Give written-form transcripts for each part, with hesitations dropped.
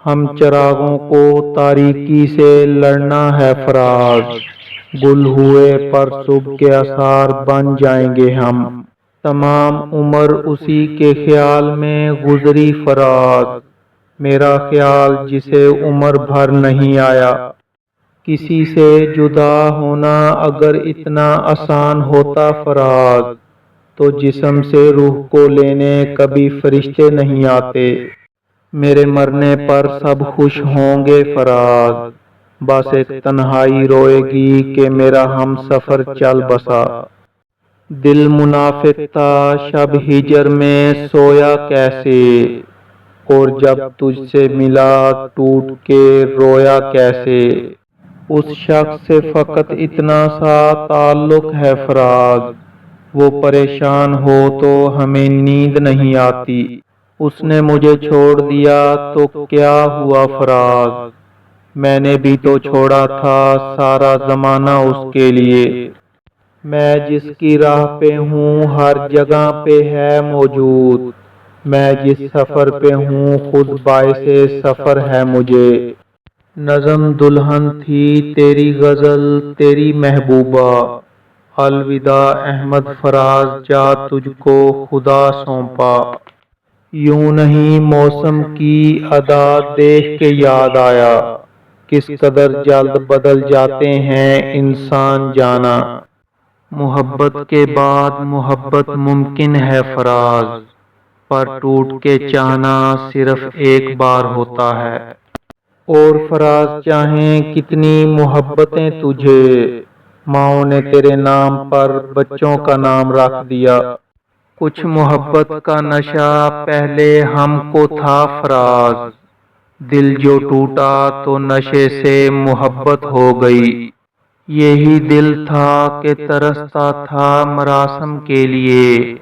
ہم چراغوں کو تاریکی سے لڑنا ہے فراز، گل ہوئے پر صبح کے آثار بن جائیں گے ہم، تمام عمر اسی کے خیال میں گزری فراز، میرا خیال جسے عمر بھر نہیں آیا۔ کسی سے جدا ہونا اگر اتنا آسان ہوتا فراز، تو جسم سے روح کو لینے کبھی فرشتے نہیں آتے۔ میرے مرنے پر سب خوش ہوں گے فراز، بس ایک تنہائی روئے گی کہ میرا ہم سفر چل بسا۔ دل منافق تھا شب ہجر میں سویا کیسے، اور جب تجھ سے ملا ٹوٹ کے رویا کیسے۔ اس شخص سے فقط اتنا سا تعلق ہے فراز، وہ پریشان ہو تو ہمیں نیند نہیں آتی۔ اس نے مجھے چھوڑ دیا تو کیا ہوا فراز، میں نے بھی تو چھوڑا تھا سارا زمانہ اس کے لیے۔ میں جس کی راہ پہ ہوں ہر جگہ پہ ہے موجود، میں جس سفر پہ ہوں خود باعث سفر ہے مجھے۔ نظم دلہن تھی تیری غزل تیری محبوبہ، الوداع احمد فراز جا تجھ کو خدا سونپا۔ یوں نہیں موسم کی ادا دیکھ کے یاد آیا، کس قدر جلد بدل جاتے ہیں انسان جانا۔ محبت کے بعد محبت ممکن ہے فراز، پر ٹوٹ کے چاہنا صرف ایک بار ہوتا ہے۔ اور فراز چاہیں کتنی محبتیں تجھے، ماؤں نے تیرے نام پر بچوں کا نام رکھ دیا۔ کچھ محبت کا نشہ پہلے ہم کو تھا فراز، دل جو ٹوٹا تو نشے سے محبت ہو گئی۔ یہی دل تھا کہ ترستا تھا مراسم کے لیے،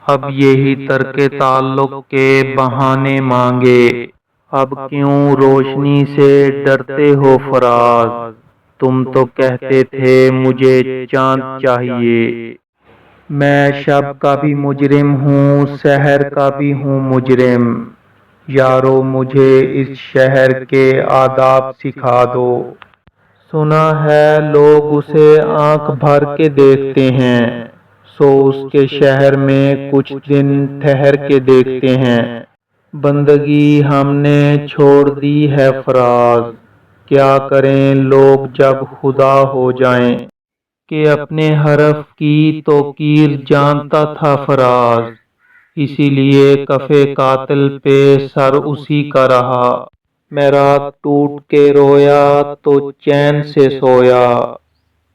اب یہی ترک تعلق کے بہانے مانگے۔ اب کیوں روشنی سے ڈرتے ہو فراز، تم تو کہتے تھے مجھے چاند چاہیے۔ میں شب کا بھی مجرم ہوں سحر کا بھی ہوں مجرم، یارو مجھے اس شہر کے آداب سکھا دو۔ سنا ہے لوگ اسے آنکھ بھر کے دیکھتے ہیں، سو اس کے شہر میں کچھ دن ٹھہر کے دیکھتے ہیں۔ بندگی ہم نے چھوڑ دی ہے فراز، کیا کریں لوگ جب خدا ہو جائیں۔ کہ اپنے حرف کی توقیر جانتا تھا فراز، اسی لیے کفِ قاتل پہ سر اسی کا رہا۔ میں رات ٹوٹ کے رویا تو چین سے سویا،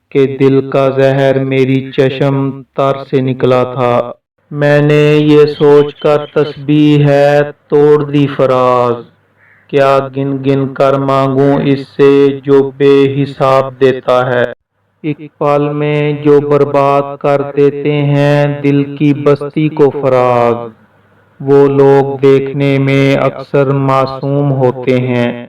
کہ دل کا زہر میری چشم تر سے نکلا تھا۔ میں نے یہ سوچ کر تسبیح ہے توڑ دی فراز، کیا گن گن کر مانگوں اس سے جو بے حساب دیتا ہے۔ ایک پل میں جو برباد کر دیتے ہیں دل کی بستی کو فراز، وہ لوگ دیکھنے میں اکثر معصوم ہوتے ہیں۔